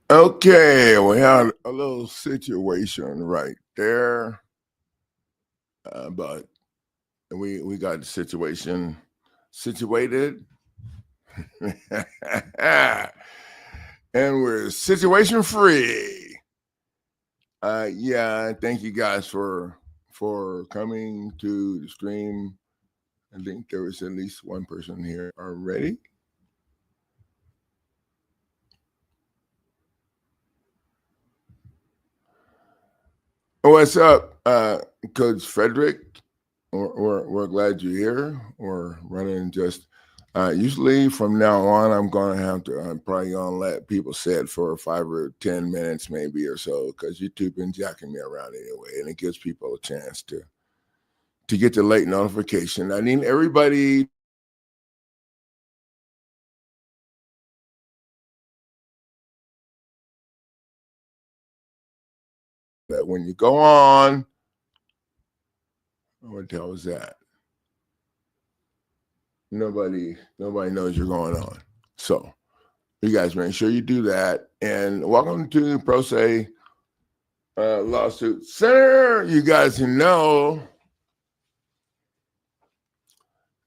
Okay, we had a little situation right there, but we got the situation situated, and we're situation free. Yeah, thank you guys for coming to the stream. I think there was at least one person here already. What's up, Coach Frederick? We're glad you're here. We're running just usually from now on. I'm going to have to. I'm probably going to let people sit for 5 or 10 minutes, maybe or so, because YouTube been jacking me around anyway, and it gives people a chance to get the late notification. I need everybody that when you go on, what the hell was that? Nobody knows you're going on. So you guys make sure you do that. And welcome to Pro Se Lawsuit Center. You guys know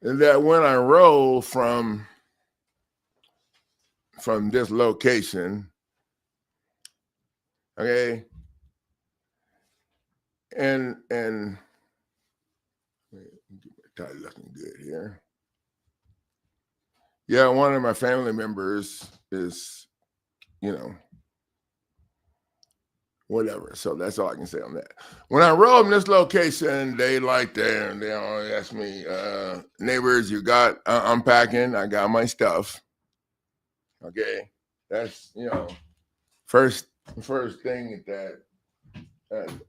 that when I roll from this location, okay, and get my tie looking good here. Yeah, one of my family members is, whatever. So that's all I can say on that. When I roll in this location, they like there and they always ask me, neighbors, you got I'm packing, I got my stuff. Okay. That's first thing that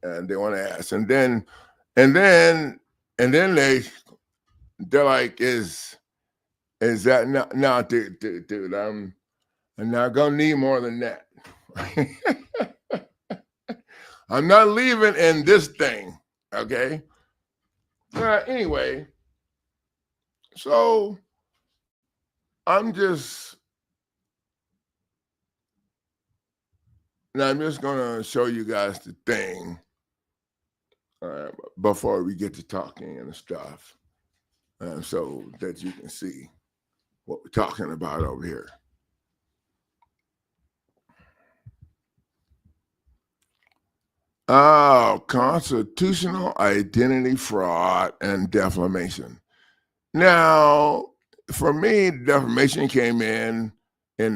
and they want to ask. And then they're like, is that no, dude, I'm not gonna need more than that. I'm not leaving in this thing. Okay. Anyway, so I'm just gonna show you guys the thing before we get to talking and stuff, so that you can see what we're talking about over here. Oh, constitutional identity fraud and defamation. Now, for me, defamation came in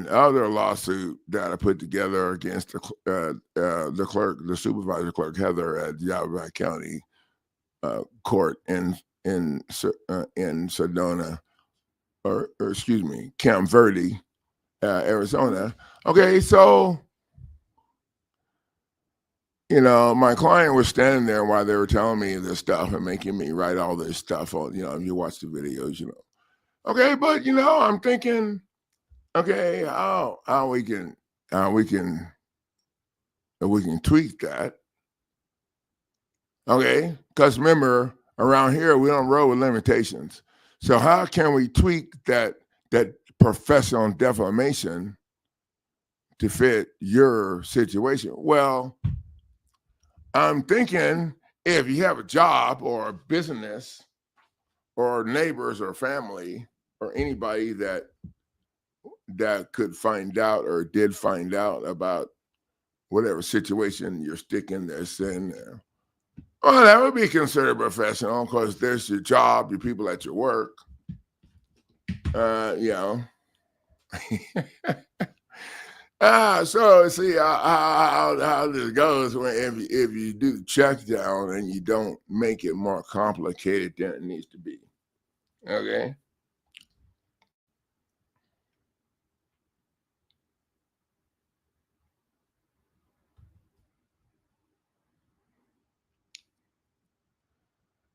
other lawsuit that I put together against the clerk, the supervisor clerk Heather at Yavapai County Court in Sedona, or excuse me, Camp Verde, Arizona. Okay, so my client was standing there while they were telling me this stuff and making me write all this stuff. On, you watch the videos, Okay, but I'm thinking, okay, how we can tweak that. Okay, because remember, around here we don't roll with limitations. So how can we tweak that professional defamation to fit your situation? Well, I'm thinking if you have a job or a business or neighbors or family or anybody that could find out or did find out about whatever situation you're sticking this in there, well, that would be considered professional because there's your job, your people at your work. You know. So see how this goes when if you do check down and you don't make it more complicated than it needs to be. Okay.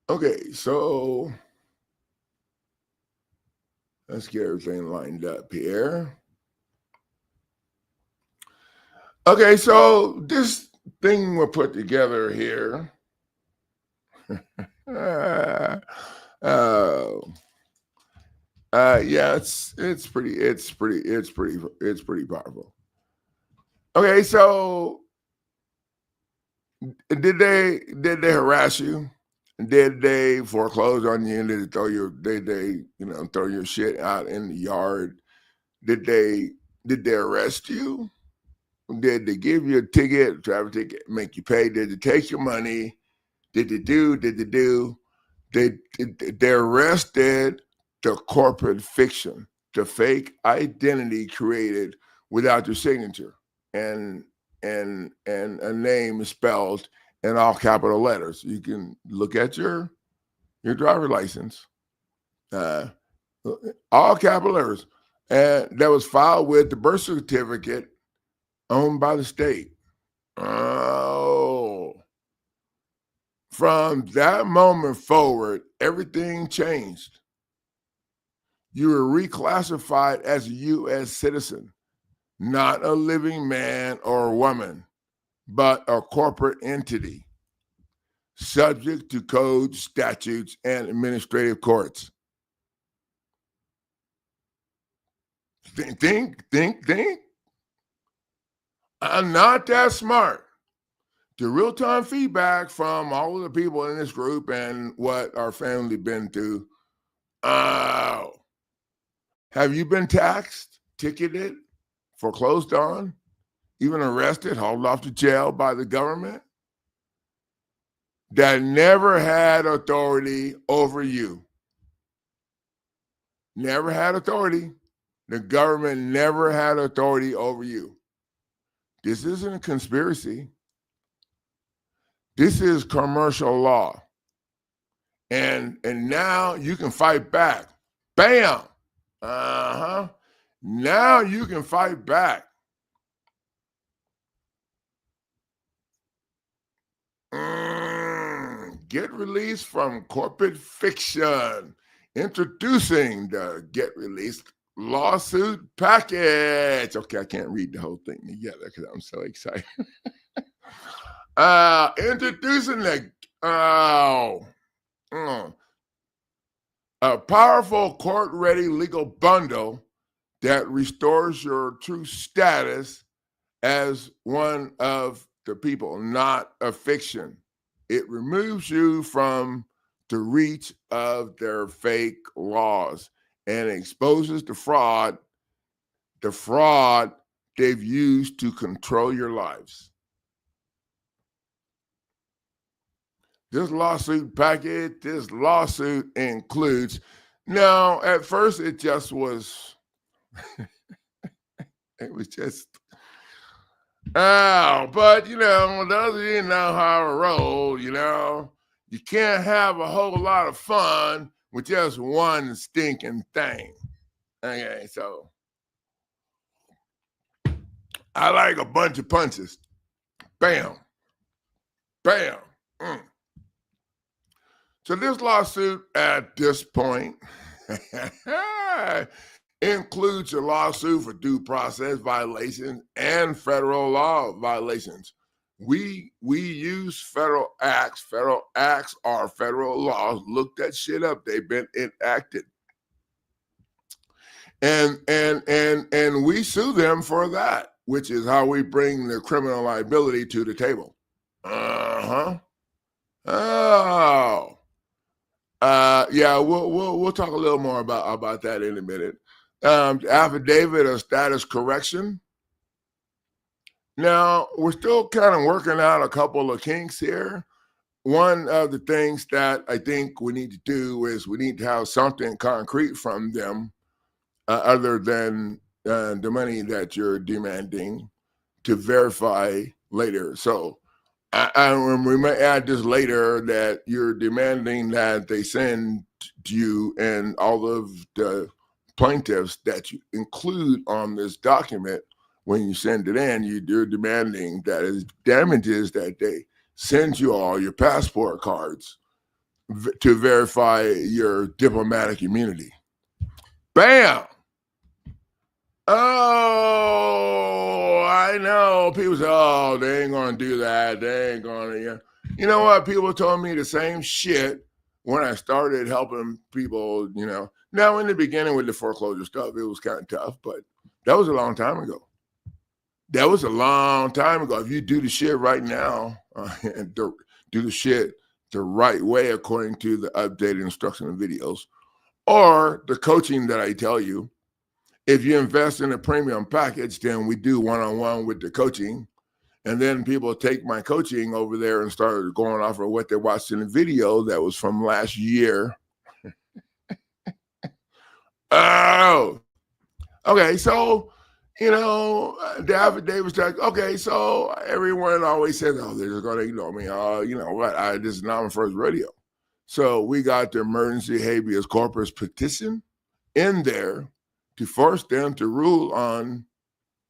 Okay, so let's get everything lined up here. Okay, so this thing we'll put together here. Yeah, it's pretty powerful. Okay, so did they harass you? Did they foreclose on you? Did they throw your shit out in the yard? Did they arrest you? Did they give you a ticket, traffic ticket, make you pay? Did they take your money? Did they do? They arrested the corporate fiction, the fake identity created without your signature and a name spelled in all capital letters. You can look at your driver's license, uh, all capital letters, and that was filed with the birth certificate owned by the state. Oh, from that moment forward, everything changed. You were reclassified as a U.S. citizen, not a living man or woman, but a corporate entity, subject to codes, statutes, and administrative courts. Think. I'm not that smart. The real-time feedback from all of the people in this group and what our family been through. Oh, have you been taxed, ticketed, foreclosed on, even arrested, hauled off to jail by the government that never had authority over you? Never had authority. The government never had authority over you. This isn't a conspiracy. This is commercial law. And now you can fight back. Bam. Now you can fight back. Get released from corporate fiction. Introducing the get released lawsuit package. Okay, I can't read the whole thing together because I'm so excited. Introducing the a powerful court-ready legal bundle that restores your true status as one of the people, not a fiction. It removes you from the reach of their fake laws and exposes the fraud they've used to control your lives. This lawsuit package, this lawsuit includes, now at first it just was, it was just, but those of you know how I roll, you can't have a whole lot of fun with just one stinking thing. Okay, so I like a bunch of punches. Bam. Bam. So this lawsuit at this point includes a lawsuit for due process violations and federal law violations. We use federal acts. Federal acts are federal laws. Look that shit up. They've been enacted. And we sue them for that, which is how we bring the criminal liability to the table. Yeah, we'll talk a little more about that in a minute. Affidavit of status correction. Now, we're still kind of working out a couple of kinks here. One of the things that I think we need to do is we need to have something concrete from them other than the money that you're demanding to verify later. So we may add this later that you're demanding that they send you and all of the plaintiffs that you include on this document when you send it in, you're demanding that as damages that they send you all your passport cards to verify your diplomatic immunity. Bam! Oh, I know. People say, oh, they ain't going to do that. They ain't going to. You know what? People told me the same shit when I started helping people, Now, in the beginning with the foreclosure stuff, it was kind of tough, but that was a long time ago. That was a long time ago. If you do the shit right now, and do the shit the right way according to the updated instructional videos or the coaching that I tell you, if you invest in a premium package, then we do one-on-one with the coaching. And then people take my coaching over there and start going off of what they watched in the video that was from last year. Oh, okay. So, the affidavit was like, okay, so everyone always says, oh, they're just going to ignore me. You know what? This is not my first rodeo. So we got the Emergency Habeas Corpus petition in there to force them to rule on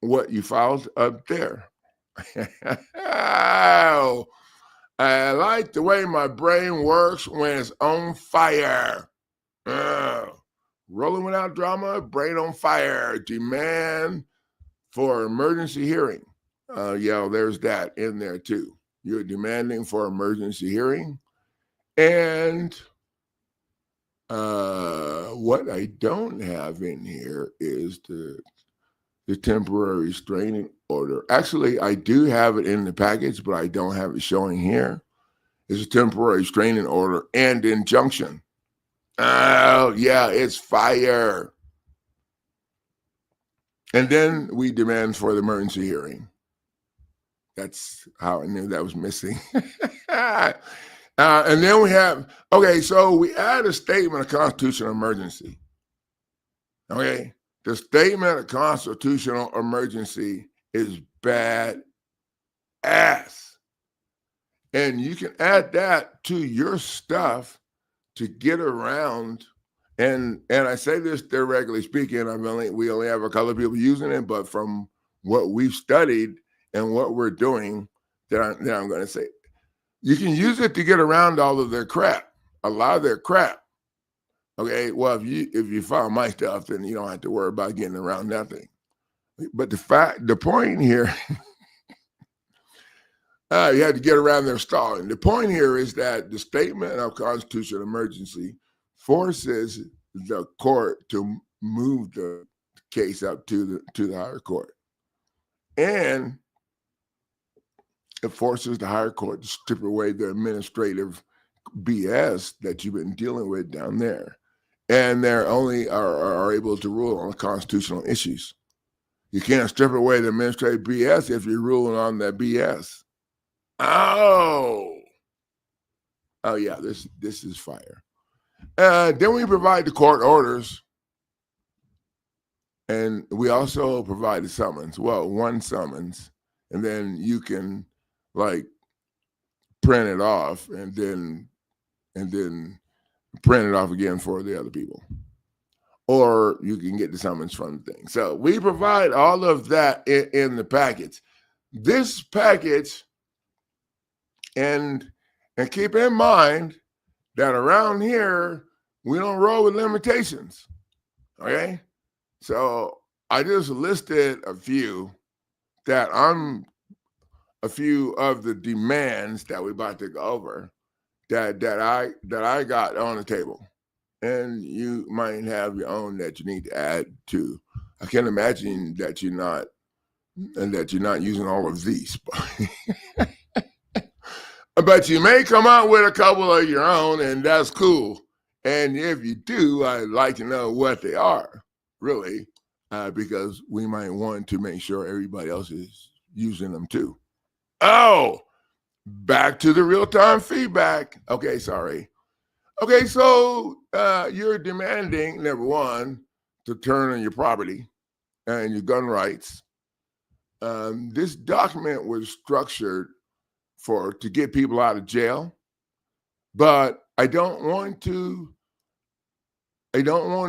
what you filed up there. Oh, I like the way my brain works when it's on fire. Rolling without drama, brain on fire. Demand for emergency hearing. Yeah, there's that in there too. You're demanding for emergency hearing. And what I don't have in here is the temporary restraining order. Actually, I do have it in the package, but I don't have it showing here. It's a temporary restraining order and injunction. Oh, yeah, it's fire. And then we demand for the emergency hearing. That's how I knew that was missing. And then we have, okay, so we add a statement of constitutional emergency. Okay, the statement of constitutional emergency is bad ass. And you can add that to your stuff to get around. And I say this theoretically speaking, we only have a couple of people using it, but from what we've studied and what we're doing, that I'm going to say, you can use it to get around all of their crap, a lot of their crap. Okay, well, if you file my stuff, then you don't have to worry about getting around nothing. But the point here, you had to get around their stalling. The point here is that the statement of constitutional emergency forces the court to move the case up to the higher court, and it forces the higher court to strip away the administrative BS that you've been dealing with down there. And they're only are able to rule on constitutional issues. You can't strip away the administrative BS if you're ruling on that BS. Oh yeah, this is fire. Then we provide the court orders, and we also provide a summons. Well, one summons, and then you can print it off, and then print it off again for the other people, or you can get the summons from the thing. So we provide all of that in the package. This package, and keep in mind that around here we don't roll with limitations. Okay, so I just listed a few of the demands that we're about to go over that I got on the table, and you might have your own that you need to add to. I can't imagine that you're not using all of these, but you may come out with a couple of your own, and that's cool. And if you do, I'd like to know what they are, really, because we might want to make sure everybody else is using them too. Oh, back to the real-time feedback. Okay, sorry. Okay, so you're demanding, number one, to turn on your property and your gun rights. This document was structured to get people out of jail, but I don't want to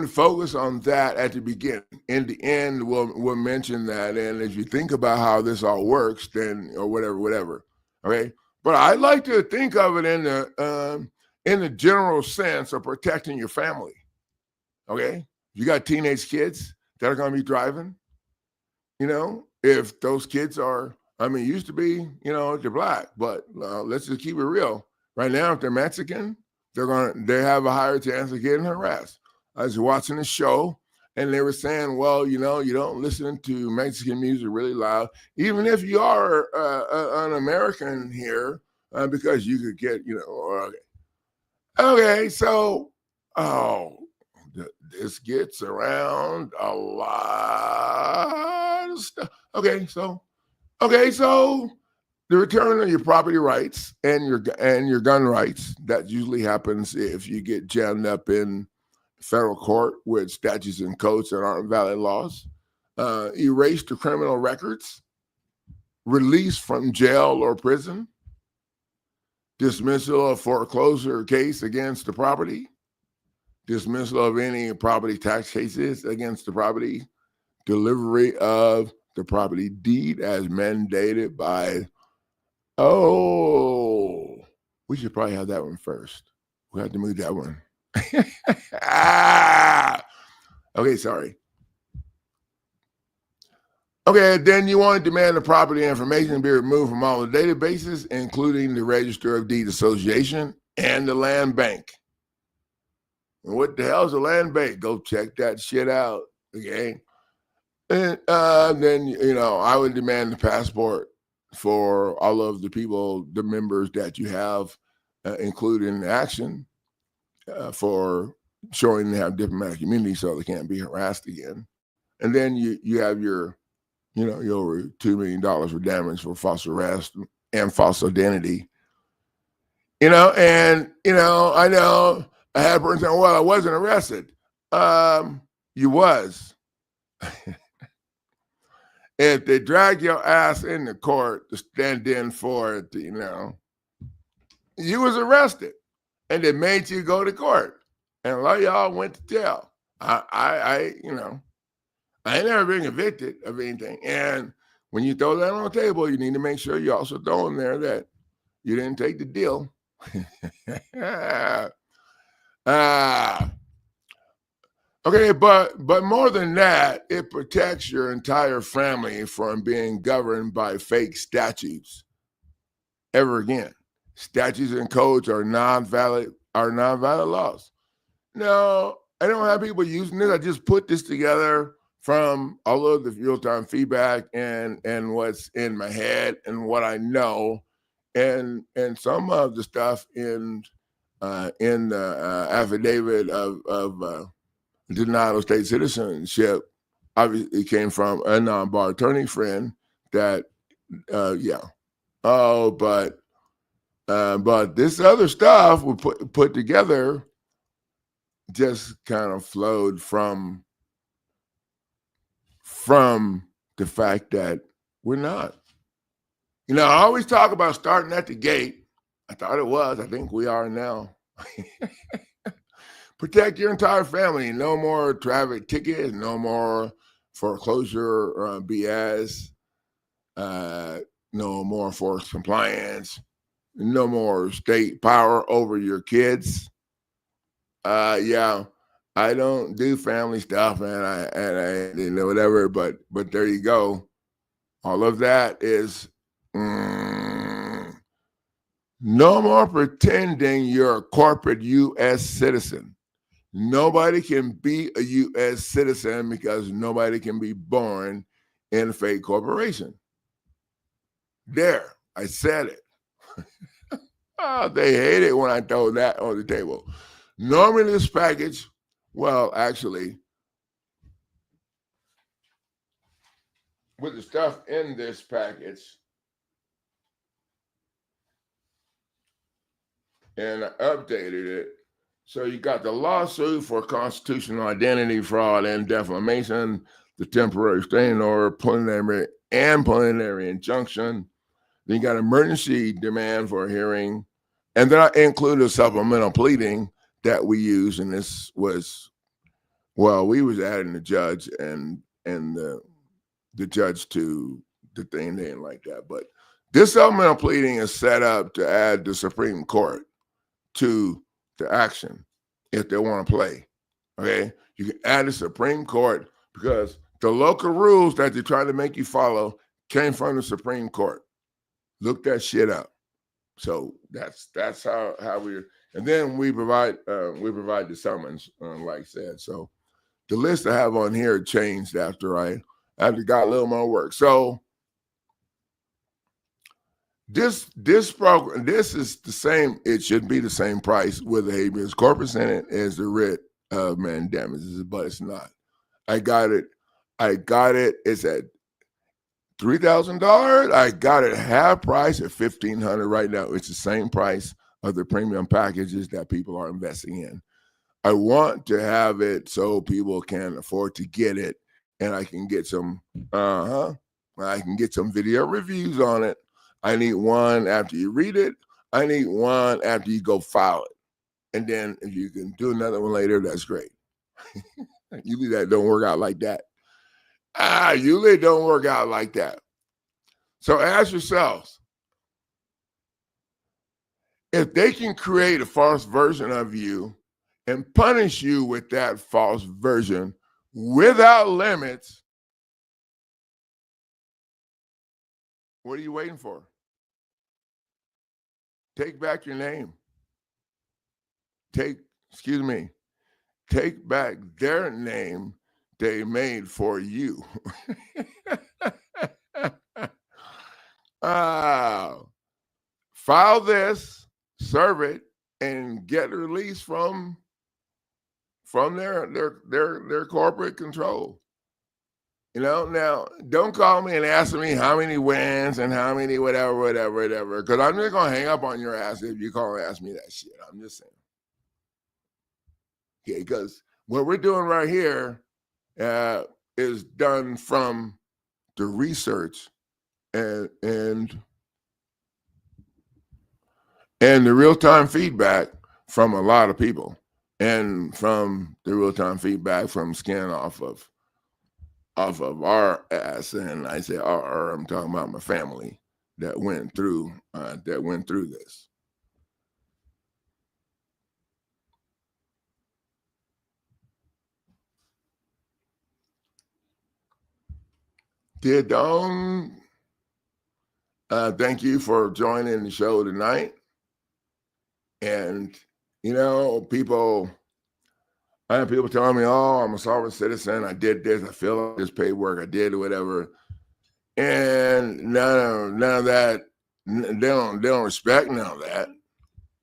focus on that at the beginning. In the end, we'll mention that, and if you think about how this all works, then or whatever. Okay, but I like to think of it in the general sense of protecting your family. Okay, you got teenage kids that are going to be driving. If those kids are, used to be, they're black, but let's just keep it real. Right now, if they're Mexican, they have a higher chance of getting harassed. I was watching a show, And they were saying, well, you don't listen to Mexican music really loud, even if you are an American here, because you could get, okay, so, this gets around a lot of stuff. Okay, so the return of your property rights and your gun rights, that usually happens if you get jammed up in federal court with statutes and codes that aren't valid laws. Erase the criminal records, release from jail or prison, dismissal of foreclosure case against the property, dismissal of any property tax cases against the property, delivery of the property deed as mandated by, we should probably have that one first. We have to move that one. Okay, sorry. Okay, then you want to demand the property information be removed from all the databases, including the Register of Deed Association and the Land Bank. And what the hell is a land bank? Go check that shit out, okay? And then, I would demand the passport for all of the people, the members that you have included in the action for showing they have diplomatic immunity so they can't be harassed again. And then you have your over $2 million for damage for false arrest and false identity. I know I had a person say, well, I wasn't arrested. You was. If they drag your ass in the court to stand in for it, you was arrested, and they made you go to court, and a lot of y'all went to jail. I ain't never been convicted of anything, and when you throw that on the table, you need to make sure you also throw in there that you didn't take the deal. Okay, but more than that, it protects your entire family from being governed by fake statutes ever again. Statutes and codes are non-valid laws. No, I don't have people using this. I just put this together from all of the real-time feedback and what's in my head and what I know, and some of the stuff in the affidavit of denial of state citizenship obviously came from a non-bar attorney friend that, but this other stuff we put together just kind of flowed from the fact that we're not. I always talk about starting at the gate. I thought it was. I think we are now. Protect your entire family. No more traffic tickets. No more foreclosure BS. No more forced compliance. No more state power over your kids. I don't do family stuff, and I whatever. But there you go. All of that is no more pretending you're a corporate U.S. citizen. Nobody can be a U.S. citizen because nobody can be born in a fake corporation. There, I said it. They hate it when I throw that on the table. Normally this package, well, actually, with the stuff in this package, and I updated it. So you got the lawsuit for constitutional identity fraud and defamation, the temporary restraining order, preliminary injunction. Then you got emergency demand for a hearing. And then I included a supplemental pleading that we use. And this was, we was adding the judge and the judge to the thing. They didn't like that. But this supplemental pleading is set up to add the Supreme Court to the action if they want to play. Okay, you can add the Supreme Court because the local rules that they're trying to make you follow came from the Supreme Court. Look that shit up. So that's how we, and then we provide the summons, like I said. So the list I have on here changed after I got a little more work. So this program, this is the same. It should be the same price with the habeas corpus in it as the writ of mandamus, but it's not. I got it. It's at $3,000. I got it half price at $1,500 right now. It's the same price of the premium packages that people are investing in. I want to have it so people can afford to get it, and I can get some. I can get some video reviews on it. I need one after you read it. I need one after you go file it, and then if you can do another one later, that's great. Usually that don't work out like that. Usually don't work out like that. So ask yourselves, if they can create a false version of you and punish you with that false version without limits, what are you waiting for? Take back your name. Take back their name they made for you. File this, serve it, and get released from their corporate control. You know, now don't call me and ask me how many wins and how many whatever, because I'm just gonna hang up on your ass if you call and ask me that shit. I'm just saying. Okay, because what we're doing right here is done from the research and the real-time feedback from a lot of people, and from the real-time feedback from scan off of our ass. And I say our, I'm talking about my family that went through this. Dear Dawn, thank you for joining the show tonight. And you know, I have people telling me, "Oh, I'm a sovereign citizen. I did this. I feel like this paperwork. I did whatever." And none of that. They don't respect none of that.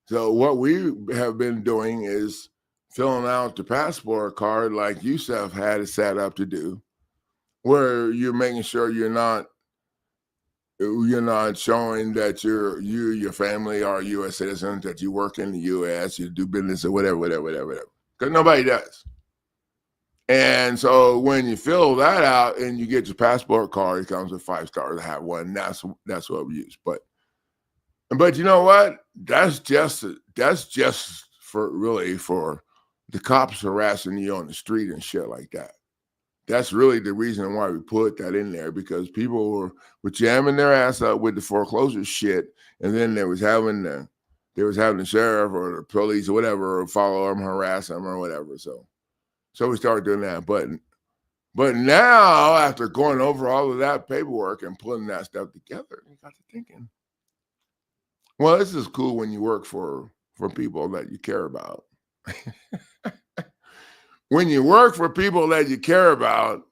So what we have been doing is filling out the passport card like Yusuf had it set up to do, where you're making sure you're not showing that your family are U.S. citizens, that you work in the U.S., you do business or whatever, because nobody does. And so when you fill that out and you get your passport card, it comes with 5 stars. I have one. That's what we use. But you know what? That's just for the cops harassing you on the street and shit like that. That's really the reason why we put that in there, because people were jamming their ass up with the foreclosure shit, and then they was having the sheriff or the police or whatever follow them, harass them or whatever. So we started doing that. But now, after going over all of that paperwork and putting that stuff together, you got to thinking, well, this is cool when you work for people that you care about. When you work for people that you care about,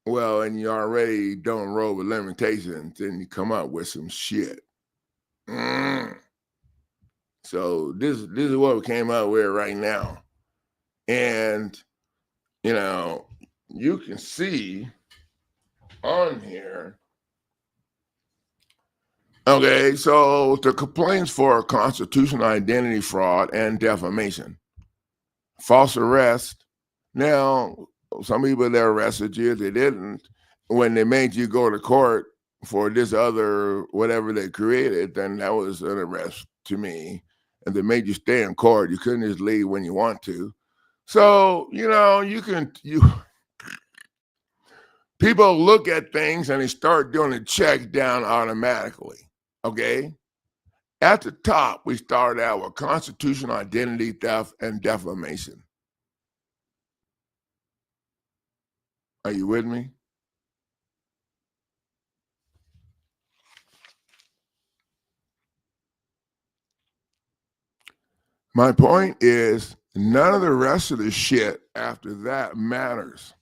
well, and you already don't roll with limitations, then you come up with some shit. So this is what we came up with right now. And, you know, you can see on here. Okay, so the complaints for constitutional identity fraud and defamation. False arrest. Now, some people that arrested you, they didn't. When they made you go to court for this other whatever they created, then that was an arrest to me. And they made you stay in court. You couldn't just leave when you want to. So, you know, people look at things and they start doing a check down automatically. Okay. At the top, we started out with constitutional identity theft and defamation. Are you with me? My point is None of the rest of the shit after that matters.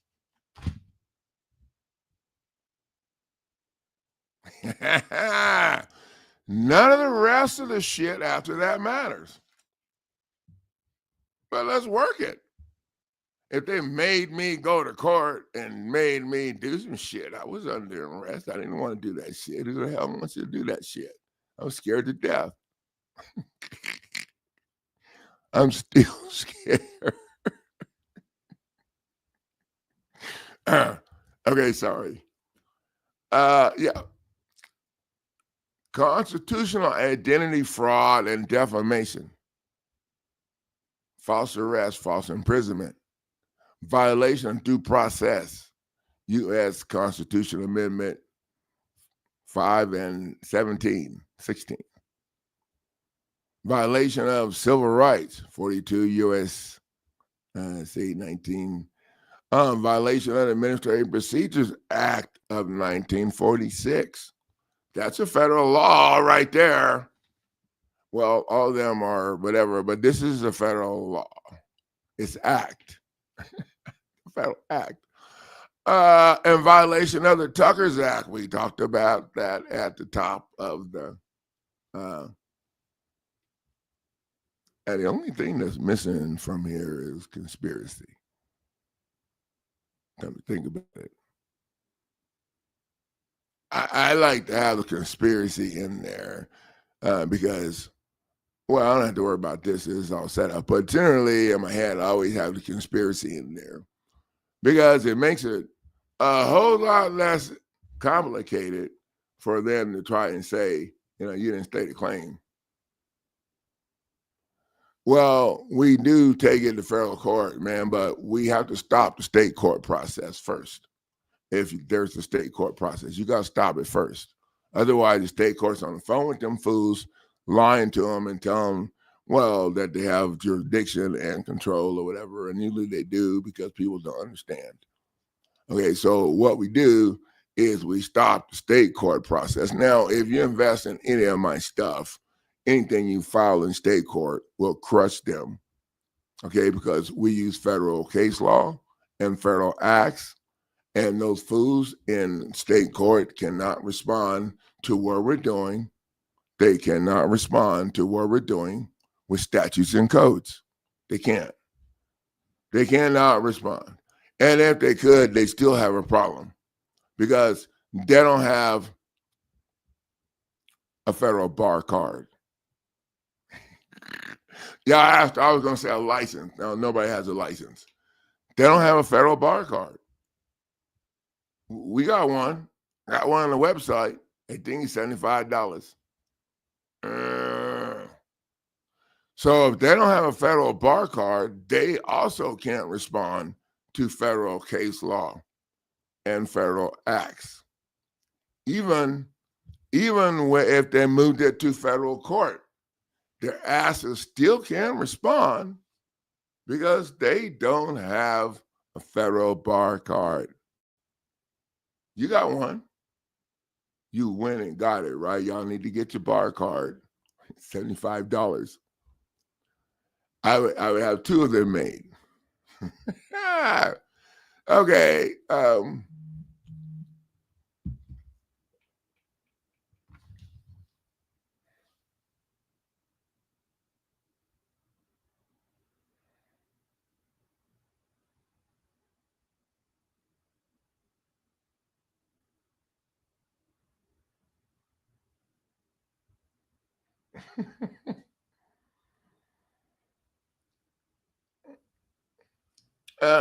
None of the rest of the shit after that matters. But let's work it. If they made me go to court and made me do some shit, I was under arrest. I didn't want to do that shit. Who the hell wants to do that shit? I was scared to death. I'm still scared. Okay, sorry. Yeah. Constitutional identity fraud and defamation. False arrest, false imprisonment. Violation of due process. U.S. Constitutional Amendment 5 and 16. Violation of civil rights, 42 U.S. C 19. Violation of the Administrative Procedures Act of 1946. That's a federal law right there. Well, all of them are whatever, but this is a federal law. It's act. Federal act. In violation of the Tucker's Act. We talked about that at the top of the and the only thing that's missing from here is conspiracy. Come to think about it. I like to have the conspiracy in there because, well, I don't have to worry about this. It's all set up. But generally, in my head, I always have the conspiracy in there because it makes it a whole lot less complicated for them to try and say, you didn't state a claim. Well, we do take it to federal court, man, but we have to stop the state court process first. If there's a state court process, you got to stop it first. Otherwise, the state court's on the phone with them fools, lying to them and telling them, well, that they have jurisdiction and control or whatever. And usually they do because people don't understand. Okay, so what we do is we stop the state court process. Now, if you invest in any of my stuff, anything you file in state court will crush them. Okay, because we use federal case law and federal acts. And those fools in state court cannot respond to what we're doing. They cannot respond to what we're doing with statutes and codes. They can't. They cannot respond. And if they could, they still have a problem because they don't have a federal bar card. Yeah, I was going to say a license. No, nobody has a license. They don't have a federal bar card. We got one. Got one on the website. I think it's $75. So if they don't have a federal bar card, they also can't respond to federal case law and federal acts. Even if they moved it to federal court, their asses still can't respond because they don't have a federal bar card. You got one. You went and got it, right? Y'all need to get your bar card. $75. I would have two of them made. Okay.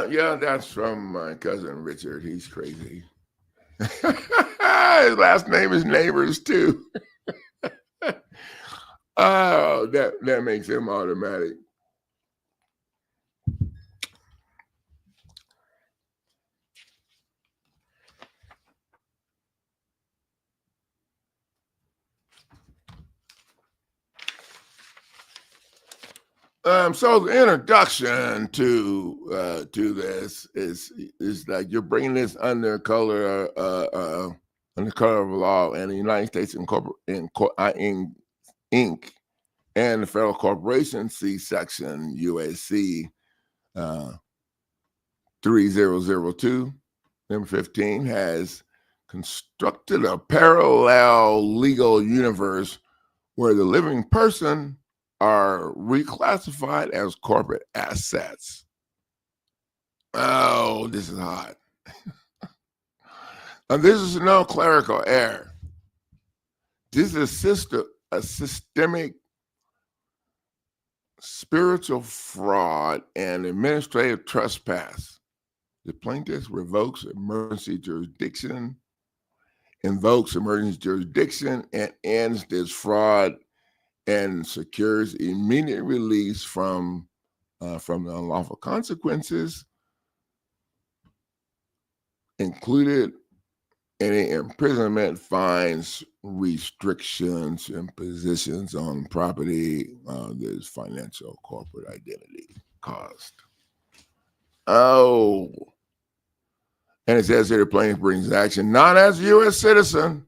Yeah, that's from my cousin Richard. He's crazy. His last name is Neighbors too. Oh, that makes him automatic. So the introduction to this is like you're bringing this under color of law and the United States Inc. And the Federal Corporation, see Section USC 3002, number 15, has constructed a parallel legal universe where the living person are reclassified as corporate assets. Oh, this is hot. And this is no clerical error. This is a systemic spiritual fraud and administrative trespass. The plaintiff revokes emergency jurisdiction, invokes emergency jurisdiction, and ends this fraud and secures immediate release from the unlawful consequences, included any imprisonment, fines, restrictions, impositions on property. There's financial corporate identity cost. Oh. And it says here the plaintiff brings action not as a U.S. citizen,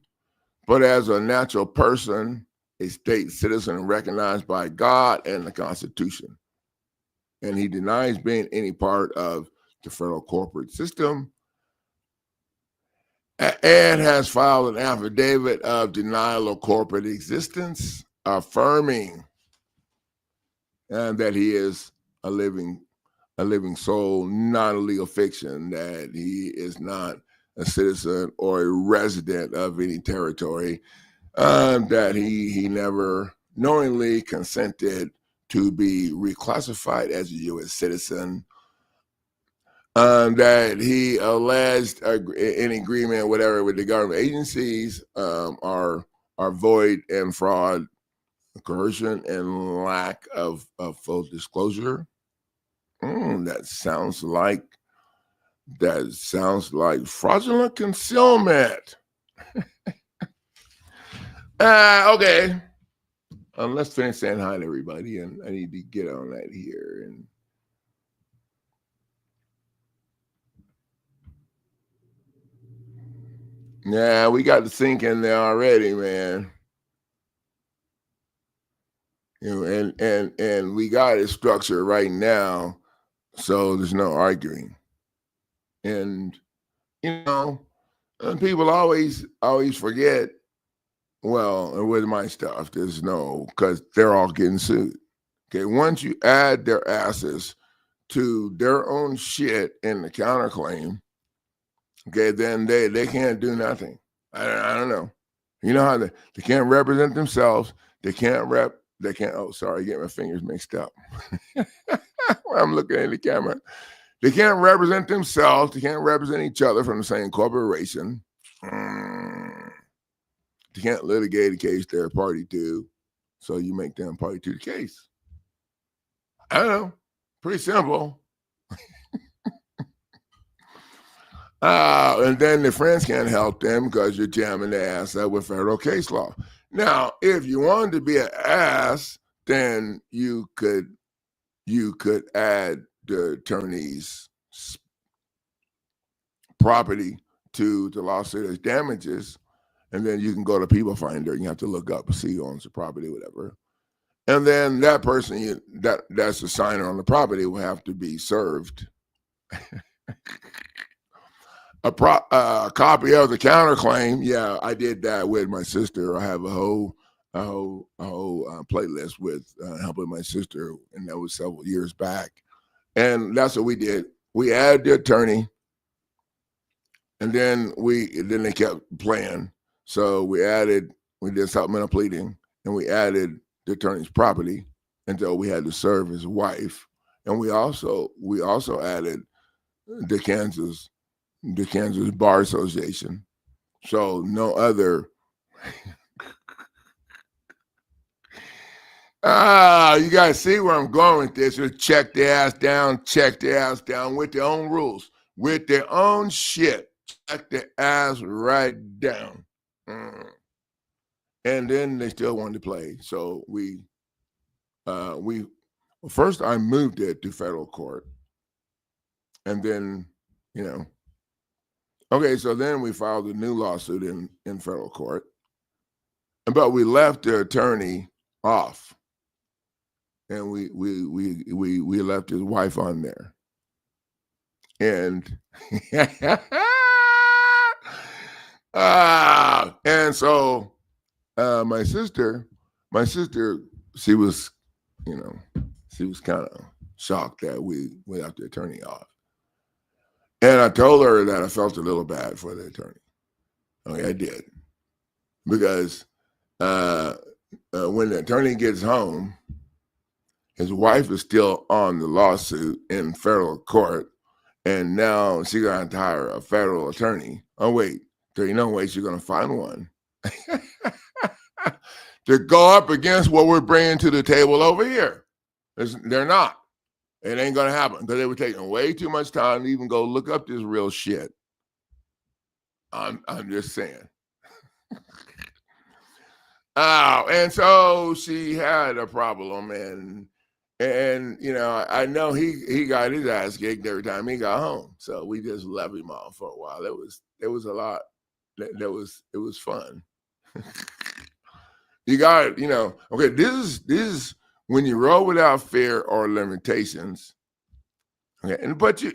but as a natural person, a state citizen recognized by God and the Constitution. And he denies being any part of the federal corporate system and has filed an affidavit of denial of corporate existence, affirming that he is a living soul, not a legal fiction, that he is not a citizen or a resident of any territory, that he never knowingly consented to be reclassified as a U.S. citizen, that he alleged in agreement, whatever, with the government agencies are void and fraud, coercion, and lack of full disclosure. That sounds like fraudulent concealment. Okay. Let's finish saying hi to everybody, and I need to get on that here. And yeah, we got the sync in there already, man. You know, and we got it structured right now, so there's no arguing. And and people always forget. Well, with my stuff, there's no, because they're all getting sued. Okay, once you add their asses to their own shit in the counterclaim, okay, then they can't do nothing. I don't know. You know how they can't represent themselves. They can't. Oh, sorry, get my fingers mixed up. I'm looking at the camera. They can't represent themselves. They can't represent each other from the same corporation. They can't litigate a case they're a party to, so you make them party to the case. I don't know. Pretty simple. And then the friends can't help them because you're jamming their ass up with federal case law. Now, if you wanted to be an ass, then you could add the attorney's property to the lawsuit as damages, and then you can go to People Finder and you have to look up and see who owns the property, whatever. And then that person that's the signer on the property will have to be served a copy of the counterclaim. Yeah, I did that with my sister. I have a whole playlist with helping my sister, and that was several years back. And that's what we did. We added the attorney, and then they kept playing. So we did supplemental pleading, and we added the attorney's property until we had to serve his wife, and we also added the Kansas Bar Association. So no other. You guys see where I'm going with this. Just check their ass down with their own rules, with their own shit. Check their ass right down. And then they still wanted to play. So first I moved it to federal court. And then, okay, so then we filed a new lawsuit in federal court. But we left the attorney off. and we left his wife on there, and and so my sister, she was, she was kind of shocked that we left the attorney off, and I told her that I felt a little bad for the attorney. Okay, I did, because when the attorney gets home, his wife is still on the lawsuit in federal court, and now she's going to hire a federal attorney. Oh, wait, there ain't no way she's going to find one to go up against what we're bringing to the table over here. They're not. It ain't going to happen, because they were taking way too much time to even go look up this real shit. I'm just saying. And so she had a problem, and I know he got his ass kicked every time he got home. So we just left him off for a while. It was a lot. It was fun. You got, okay, this is when you roll without fear or limitations. Okay, but you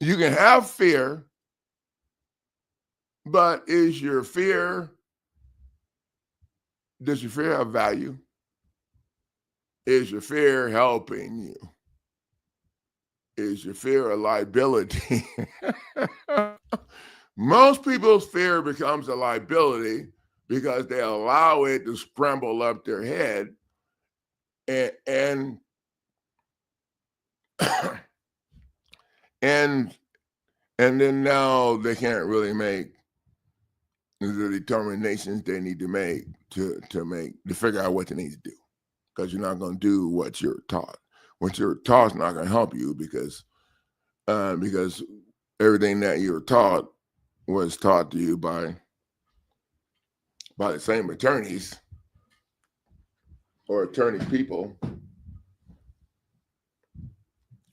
can have fear, but does your fear have value? Is your fear helping you? Is your fear a liability? Most people's fear becomes a liability because they allow it to scramble up their head, and then now they can't really make the determinations they need to make to figure out what they need to do, because you're not going to do what you're taught. What you're taught is not going to help you, because everything that you're taught was taught to you by the same attorneys or attorney people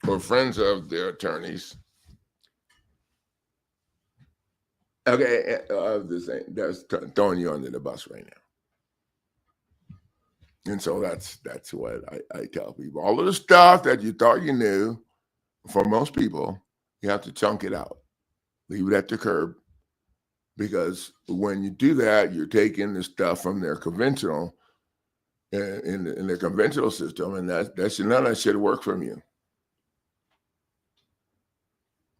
or friends of their attorneys. Okay, that's throwing you under the bus right now. And so that's what I tell people. All of the stuff that you thought you knew, for most people, you have to chunk it out. Leave it at the curb. Because when you do that, you're taking the stuff from their conventional, in their conventional system, and none of that should work from you.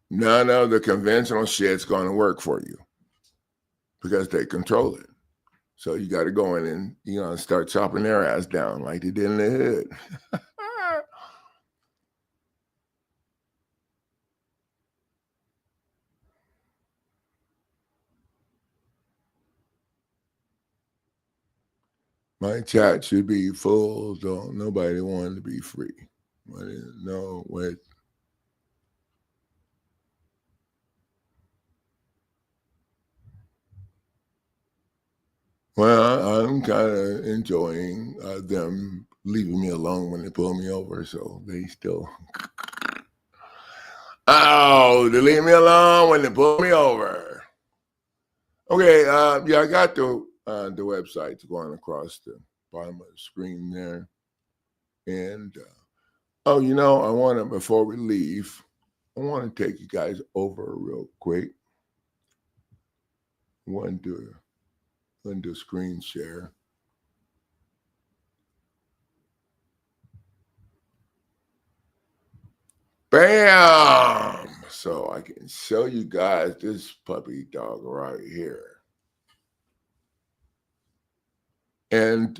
None of the conventional shit's going to work for you, because they control it. So you got to go in and start chopping their ass down like they did in the hood. My chat should be full, so nobody wanted to be free. I didn't know what. Well, I'm kind of enjoying them leaving me alone when they pull me over, so they still. Oh, they leave me alone when they pull me over. Okay, yeah, I got the website going across the bottom of the screen there, and I want to, before we leave, I want to take you guys over real quick. Undo screen share. Bam! So I can show you guys this puppy dog right here. And,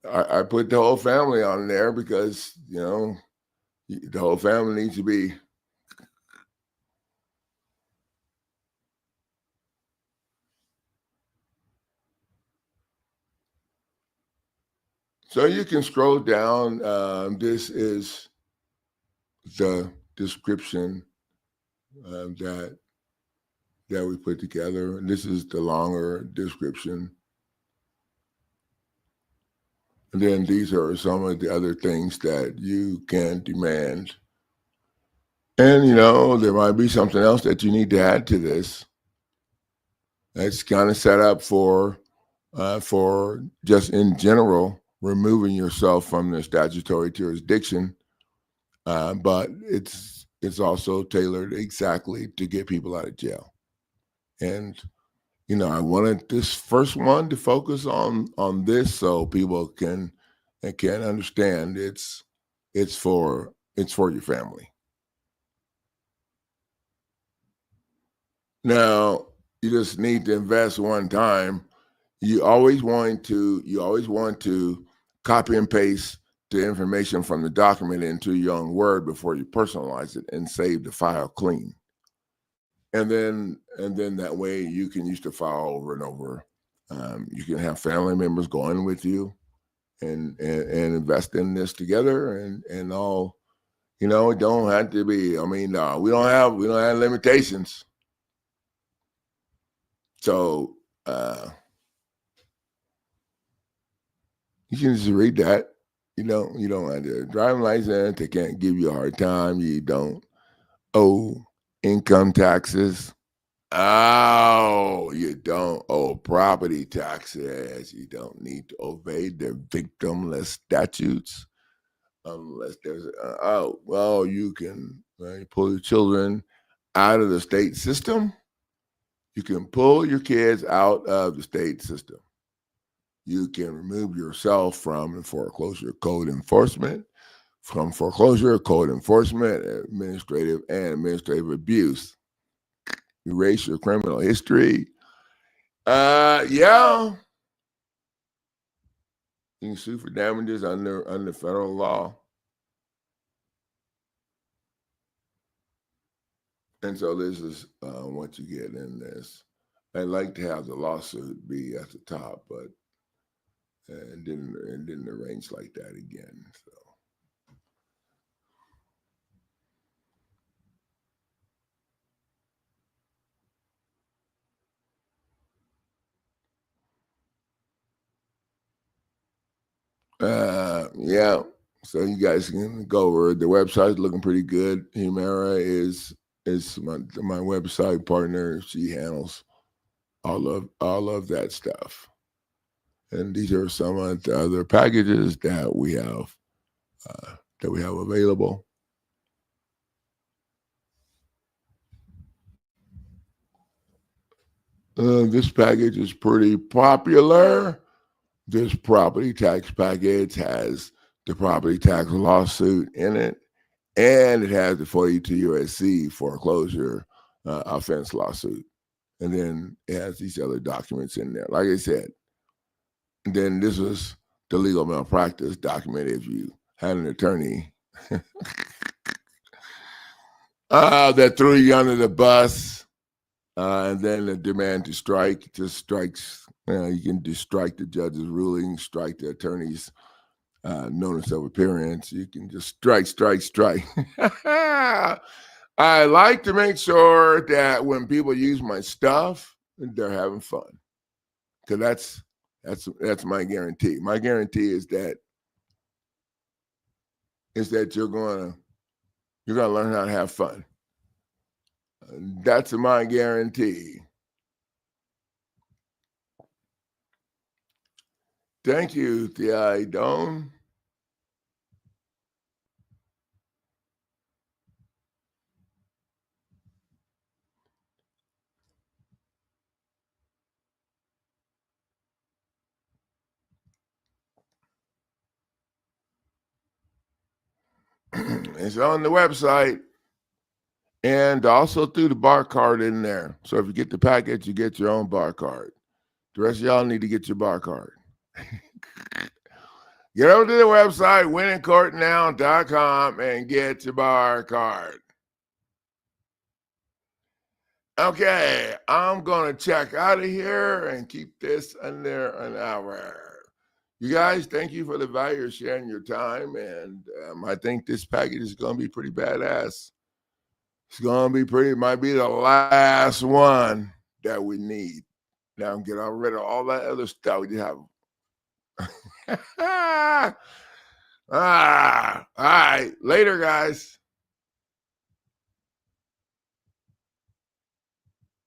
I put the whole family on there because, the whole family needs to be. So you can scroll down. This is the description that we put together. And this is the longer description. And then these are some of the other things that you can demand. And, there might be something else that you need to add to this. That's kind of set up for just in general removing yourself from the statutory jurisdiction, but it's also tailored exactly to get people out of jail. And I wanted this first one to focus on this so people can understand it's for your family. Now, you just need to invest one time. You always want to copy and paste the information from the document into your own Word before you personalize it and save the file clean. And then that way you can use the file over and over. You can have family members going with you and invest in this together and all. It don't have to be. We don't have limitations. So you can just read that. You don't have a driving license. They can't give you a hard time. You don't owe income taxes. Oh, you don't owe property taxes. You don't need to obey the victimless statutes unless there's you can pull your children out of the state system. You can pull your kids out of the state system. You can remove yourself from foreclosure code enforcement, administrative abuse. Erase your criminal history. Yeah. You can sue for damages under federal law. And so this is what you get in this. I'd like to have the lawsuit be at the top, but it didn't arrange like that again. So yeah. So you guys can go over the website. Looking pretty good. Humera is my website partner. She handles all of that stuff. And these are some of the other packages that we have available. This package is pretty popular. This property tax package has the property tax lawsuit in it, and it has the 42 USC foreclosure offense lawsuit. And then it has these other documents in there. Like I said, and then this was the legal malpractice document if you had an attorney that threw you under the bus, and then the demand to strike just strikes. You can just strike the judge's ruling, strike the attorney's notice of appearance. You can just strike. I like to make sure that when people use my stuff, they're having fun, because that's my guarantee. My guarantee is that you're gonna learn how to have fun. That's my guarantee. Thank you, T.I. Don. It's on the website and also through the bar card in there. So if you get the package, you get your own bar card. The rest of y'all need to get your bar card. Get over to the website, winningcourtnow.com, and get your bar card. Okay, I'm going to check out of here and keep this under an hour. You guys, thank you for the value of sharing your time. And I think this package is going to be pretty badass. It's going to be might be the last one that we need. Now get rid of all that other stuff we have. All right. Later, guys.